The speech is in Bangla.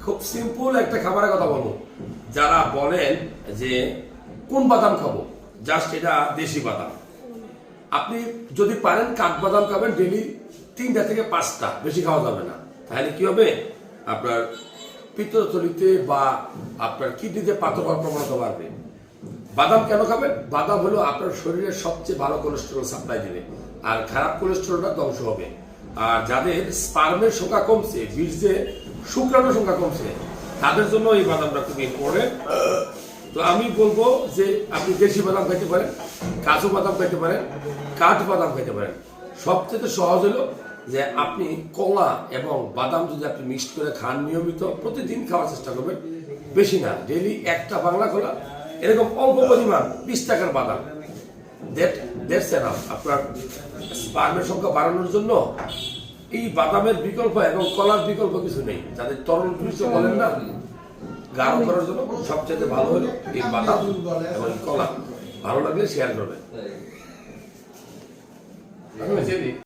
খুব সিম্পল একটা খাবারের কথা বলবো। যারা বলেন যে কোন বাদাম খাবো, জাস্ট এটা দেশি বাদাম। আপনি যদি পারেন কাঠবাদাম খাবেন ডেলি 3টা থেকে 5টা, বেশি খাওয়া যাবে না। তাহলে কি হবে, আপনার পিত্তথলিতে বা আপনার কিডনিতে পাথর হওয়ার প্রবণতা বাড়বে। বাদাম কেন খাবেন? বাদাম হলো আপনার শরীরের সবচেয়ে ভালো কোলেস্টেরল সাপ্লাই দিবে, আর খারাপ কোলেস্টেরলটা ধ্বংস হবে। আর যাদের স্পার্মের সংখ্যা কমছে, বীর্যে শুক্রাণুর সংখ্যা কমছে, তাদের জন্য এই বাদামটা খুব ইম্পর্টেন্ট। তো আমি বলবো যে আপনি দেশি বাদাম খাইতে পারেন, কাজু বাদাম খাইতে পারেন, কাঠ বাদাম খাইতে পারেন। সবচেয়ে সহজ হলো যে আপনি কলা এবং বাদাম যদি আপনি মিক্সড করে খান নিয়মিত, প্রতিদিন খাওয়ার চেষ্টা করবেন। বেশি না, ডেলি একটা বাংলা কলা, এরকম অল্প পরিমাণ 20 টাকার বাদাম, দ্যাটস এনাফ আপনার স্পার্মের সংখ্যা বাড়ানোর জন্য। এই বাদামের বিকল্প এবং কলার বিকল্প কিছু নেই। যাদের তরল বীর্য বলেন না, গাঢ় করার জন্য সবচেয়ে ভালো হলো এই বাদাম এবং কলা। ভালো লাগলে শেয়ার করবেন।